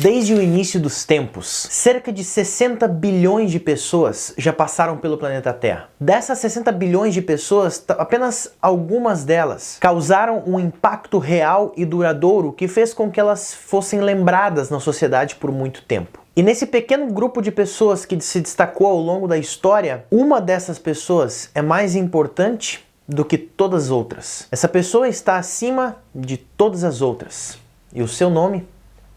Desde o início dos tempos, cerca de 60 bilhões de pessoas já passaram pelo planeta Terra. Dessas 60 bilhões de pessoas, apenas algumas delas causaram um impacto real e duradouro que fez com que elas fossem lembradas na sociedade por muito tempo. E nesse pequeno grupo de pessoas que se destacou ao longo da história, uma dessas pessoas é mais importante do que todas as outras. Essa pessoa está acima de todas as outras. E o seu nome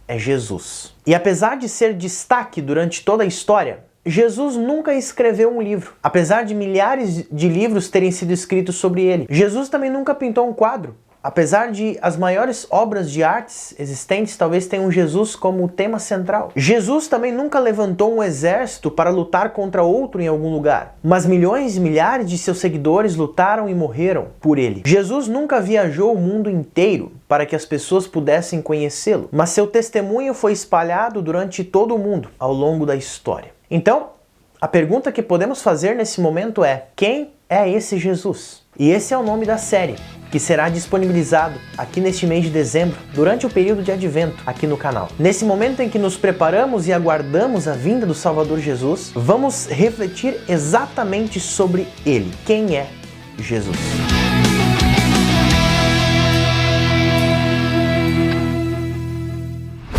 é Jesus. E apesar de ser destaque durante toda a história, Jesus nunca escreveu um livro, apesar de milhares de livros terem sido escritos sobre ele. Jesus também nunca pintou um quadro, apesar de as maiores obras de artes existentes talvez tenham Jesus como o tema central. Jesus também nunca levantou um exército para lutar contra outro em algum lugar, mas milhões e milhares de seus seguidores lutaram e morreram por ele. Jesus nunca viajou o mundo inteiro para que as pessoas pudessem conhecê-lo, mas seu testemunho foi espalhado durante todo o mundo ao longo da história. Então, a pergunta que podemos fazer nesse momento é: quem é esse Jesus? E esse é o nome da série, que será disponibilizado aqui neste mês de dezembro, durante o período de Advento, aqui no canal. Nesse momento em que nos preparamos e aguardamos a vinda do Salvador Jesus, vamos refletir exatamente sobre ele. Quem é Jesus?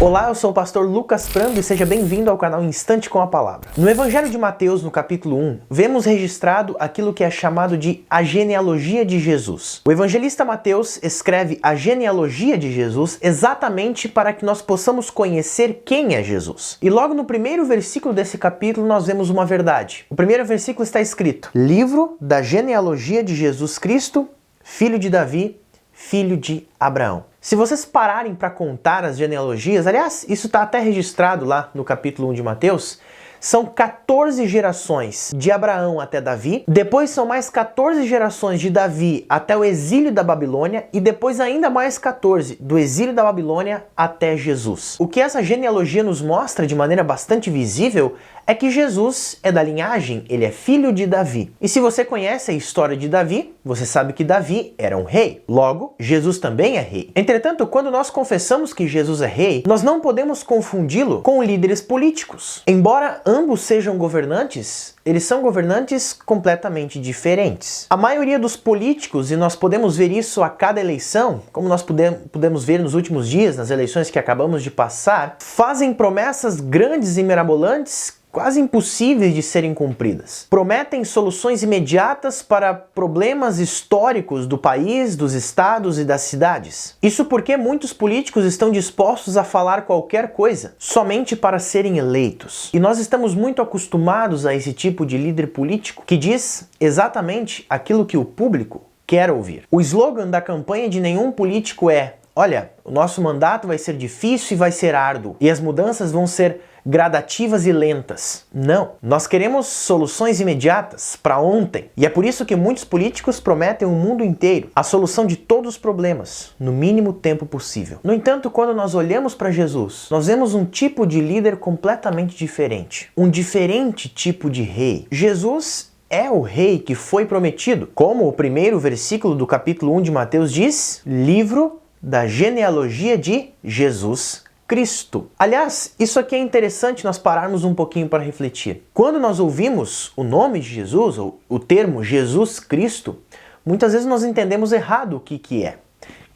Olá, eu sou o pastor Lucas Prando e seja bem-vindo ao canal Instante com a Palavra. No Evangelho de Mateus, no capítulo 1, vemos registrado aquilo que é chamado de a genealogia de Jesus. O evangelista Mateus escreve a genealogia de Jesus exatamente para que nós possamos conhecer quem é Jesus. E logo no primeiro versículo desse capítulo nós vemos uma verdade. O primeiro versículo está escrito: Livro da genealogia de Jesus Cristo, filho de Davi, filho de Abraão. Se vocês pararem para contar as genealogias, aliás, isso está até registrado lá no capítulo 1 de Mateus, são 14 gerações de Abraão até Davi, depois são mais 14 gerações de Davi até o exílio da Babilônia e depois ainda mais 14 do exílio da Babilônia até Jesus. O que essa genealogia nos mostra de maneira bastante visível é que Jesus é da linhagem, ele é filho de Davi. E se você conhece a história de Davi, você sabe que Davi era um rei. Logo, Jesus também é rei. Entretanto, quando nós confessamos que Jesus é rei, nós não podemos confundi-lo com líderes políticos. Embora ambos sejam governantes, eles são governantes completamente diferentes. A maioria dos políticos, e nós podemos ver isso a cada eleição, como nós podemos ver nos últimos dias, nas eleições que acabamos de passar, fazem promessas grandes e mirabolantes, quase impossíveis de serem cumpridas. Prometem soluções imediatas para problemas históricos do país, dos estados e das cidades. Isso porque muitos políticos estão dispostos a falar qualquer coisa, somente para serem eleitos. E nós estamos muito acostumados a esse tipo de líder político que diz exatamente aquilo que o público quer ouvir. O slogan da campanha de nenhum político é: olha, o nosso mandato vai ser difícil e vai ser árduo, e as mudanças vão ser gradativas e lentas. Não, nós queremos soluções imediatas, para ontem. E é por isso que muitos políticos prometem o mundo inteiro, a solução de todos os problemas, no mínimo tempo possível. No entanto, quando nós olhamos para Jesus, nós vemos um tipo de líder completamente diferente. Um diferente tipo de rei. Jesus é o rei que foi prometido. Como o primeiro versículo do capítulo 1 de Mateus diz, livro da genealogia de Jesus Cristo. Aliás, isso aqui é interessante nós pararmos um pouquinho para refletir. Quando nós ouvimos o nome de Jesus, ou o termo Jesus Cristo, muitas vezes nós entendemos errado o que é.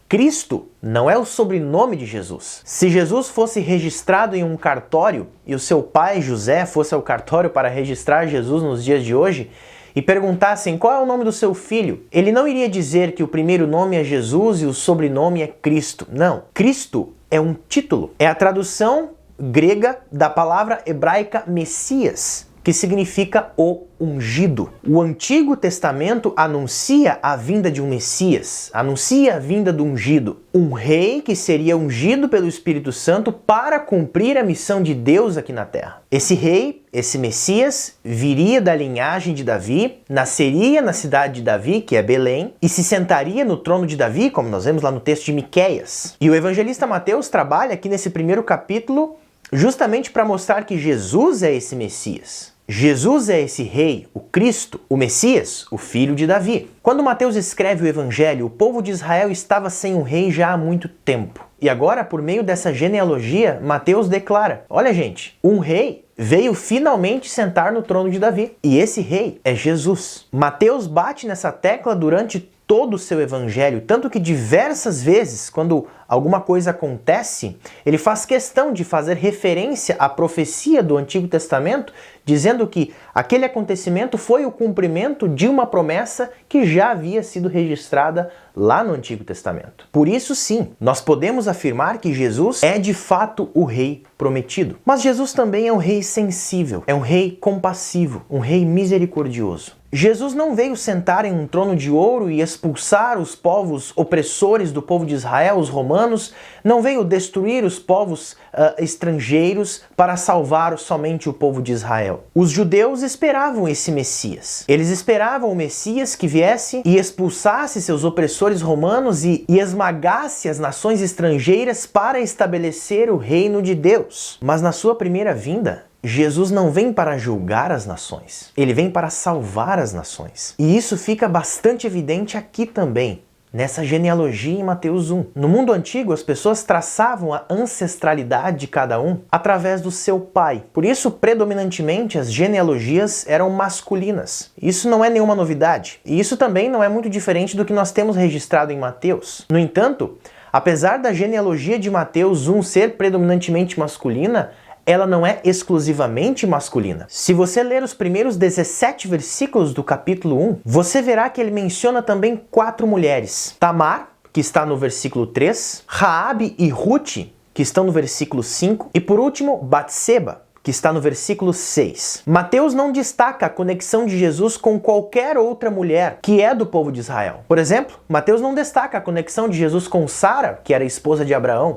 Cristo não é o sobrenome de Jesus. Se Jesus fosse registrado em um cartório e o seu pai José fosse ao cartório para registrar Jesus nos dias de hoje e perguntassem qual é o nome do seu filho, ele não iria dizer que o primeiro nome é Jesus e o sobrenome é Cristo. Não. Cristo é um título. É a tradução grega da palavra hebraica Messias, que significa o ungido. O Antigo Testamento anuncia a vinda de um Messias, anuncia a vinda do ungido, um rei que seria ungido pelo Espírito Santo para cumprir a missão de Deus aqui na terra. Esse rei, esse Messias, viria da linhagem de Davi, nasceria na cidade de Davi, que é Belém, e se sentaria no trono de Davi, como nós vemos lá no texto de Miqueias. E o evangelista Mateus trabalha aqui nesse primeiro capítulo justamente para mostrar que Jesus é esse Messias. Jesus é esse rei, o Cristo, o Messias, o filho de Davi. Quando Mateus escreve o Evangelho, o povo de Israel estava sem um rei já há muito tempo. E agora, por meio dessa genealogia, Mateus declara: olha, gente, um rei veio finalmente sentar no trono de Davi. E esse rei é Jesus. Mateus bate nessa tecla durante todo o seu evangelho, tanto que diversas vezes, quando alguma coisa acontece, ele faz questão de fazer referência à profecia do Antigo Testamento, dizendo que aquele acontecimento foi o cumprimento de uma promessa que já havia sido registrada lá no Antigo Testamento. Por isso, sim, nós podemos afirmar que Jesus é de fato o rei prometido. Mas Jesus também é um rei sensível, é um rei compassivo, um rei misericordioso. Jesus não veio sentar em um trono de ouro e expulsar os povos opressores do povo de Israel, os romanos, não veio destruir os povos estrangeiros para salvar somente o povo de Israel. Os judeus esperavam esse Messias. Eles esperavam o Messias que viesse e expulsasse seus opressores romanos e esmagasse as nações estrangeiras para estabelecer o reino de Deus. Mas na sua primeira vinda, Jesus não vem para julgar as nações, ele vem para salvar as nações. E isso fica bastante evidente aqui também, nessa genealogia em Mateus 1. No mundo antigo, as pessoas traçavam a ancestralidade de cada um através do seu pai. Por isso, predominantemente, as genealogias eram masculinas. Isso não é nenhuma novidade. E isso também não é muito diferente do que nós temos registrado em Mateus. No entanto, apesar da genealogia de Mateus 1 ser predominantemente masculina, ela não é exclusivamente masculina. Se você ler os primeiros 17 versículos do capítulo 1, você verá que ele menciona também 4 mulheres. Tamar, que está no versículo 3, Raabe e Ruth, que estão no versículo 5, e por último, Batseba, que está no versículo 6. Mateus não destaca a conexão de Jesus com qualquer outra mulher que é do povo de Israel. Por exemplo, Mateus não destaca a conexão de Jesus com Sara, que era esposa de Abraão.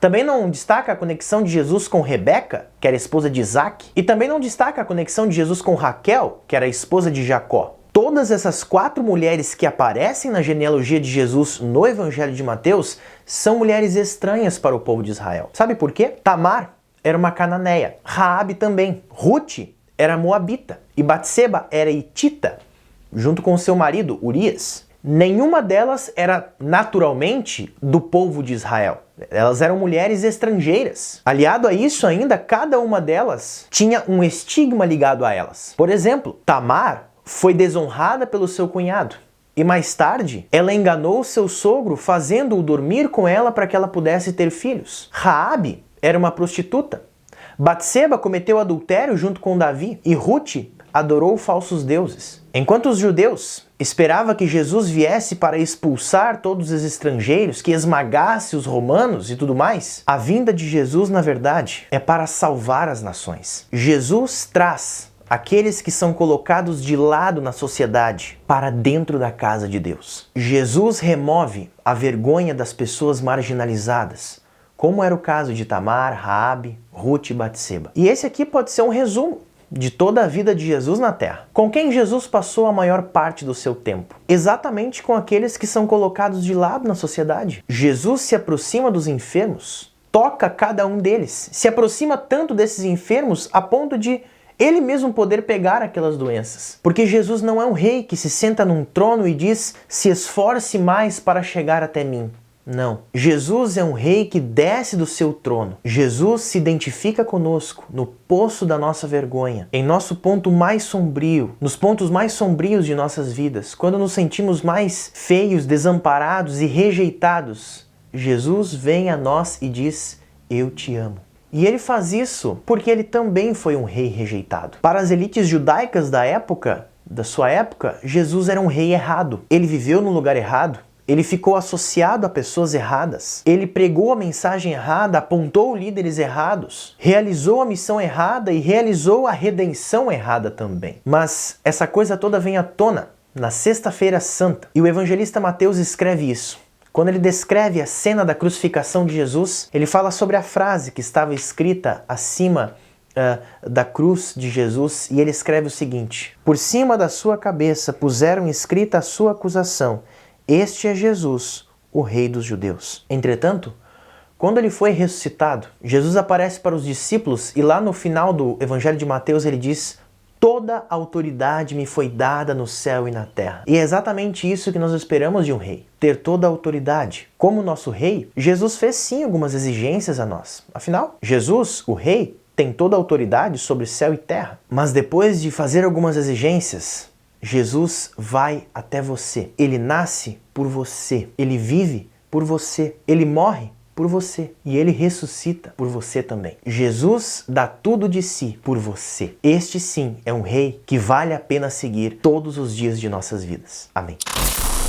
Também não destaca a conexão de Jesus com Rebeca, que era esposa de Isaac. E também não destaca a conexão de Jesus com Raquel, que era esposa de Jacó. Todas essas 4 mulheres que aparecem na genealogia de Jesus no Evangelho de Mateus são mulheres estranhas para o povo de Israel. Sabe por quê? Tamar era uma cananeia, Raabe também, Ruth era moabita e Batseba era hitita, junto com seu marido Urias. Nenhuma delas era naturalmente do povo de Israel. Elas eram mulheres estrangeiras. Aliado a isso ainda, cada uma delas tinha um estigma ligado a elas. Por exemplo, Tamar foi desonrada pelo seu cunhado. E mais tarde, ela enganou seu sogro fazendo-o dormir com ela para que ela pudesse ter filhos. Raabe era uma prostituta. Batseba cometeu adultério junto com Davi. E Ruth adorou falsos deuses. Enquanto os judeus esperavam que Jesus viesse para expulsar todos os estrangeiros, que esmagasse os romanos e tudo mais, a vinda de Jesus, na verdade, é para salvar as nações. Jesus traz aqueles que são colocados de lado na sociedade para dentro da casa de Deus. Jesus remove a vergonha das pessoas marginalizadas, como era o caso de Tamar, Raabe, Ruth e Batseba. E esse aqui pode ser um resumo de toda a vida de Jesus na Terra. Com quem Jesus passou a maior parte do seu tempo? Exatamente com aqueles que são colocados de lado na sociedade. Jesus se aproxima dos enfermos, toca cada um deles, se aproxima tanto desses enfermos a ponto de ele mesmo poder pegar aquelas doenças. Porque Jesus não é um rei que se senta num trono e diz: se esforce mais para chegar até mim. Não. Jesus é um rei que desce do seu trono. Jesus se identifica conosco no poço da nossa vergonha, em nosso ponto mais sombrio, nos pontos mais sombrios de nossas vidas, quando nos sentimos mais feios, desamparados e rejeitados. Jesus vem a nós e diz: eu te amo. E ele faz isso porque ele também foi um rei rejeitado. Para as elites judaicas da sua época, Jesus era um rei errado. Ele viveu no lugar errado. Ele ficou associado a pessoas erradas. Ele pregou a mensagem errada, apontou líderes errados, realizou a missão errada e realizou a redenção errada também. Mas essa coisa toda vem à tona na Sexta-feira Santa. E o evangelista Mateus escreve isso. Quando ele descreve a cena da crucificação de Jesus, ele fala sobre a frase que estava escrita acima da cruz de Jesus, e ele escreve o seguinte: por cima da sua cabeça puseram escrita a sua acusação: este é Jesus, o Rei dos Judeus. Entretanto, quando ele foi ressuscitado, Jesus aparece para os discípulos e lá no final do Evangelho de Mateus ele diz: Toda autoridade me foi dada no céu e na terra. E é exatamente isso que nós esperamos de um rei, ter toda a autoridade. Como nosso rei, Jesus fez sim algumas exigências a nós. Afinal, Jesus, o rei, tem toda a autoridade sobre céu e terra. Mas depois de fazer algumas exigências, Jesus vai até você. Ele nasce por você. Ele vive por você. Ele morre por você. E ele ressuscita por você também. Jesus dá tudo de si por você. Este sim é um rei que vale a pena seguir todos os dias de nossas vidas. Amém.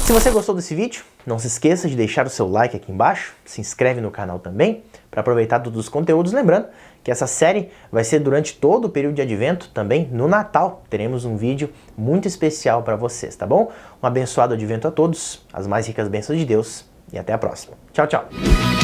Se você gostou desse vídeo, não se esqueça de deixar o seu like aqui embaixo, se inscreve no canal também, para aproveitar todos os conteúdos. Lembrando que essa série vai ser durante todo o período de Advento, também no Natal. Teremos um vídeo muito especial para vocês, tá bom? Um abençoado Advento a todos, as mais ricas bênçãos de Deus e até a próxima. Tchau, tchau!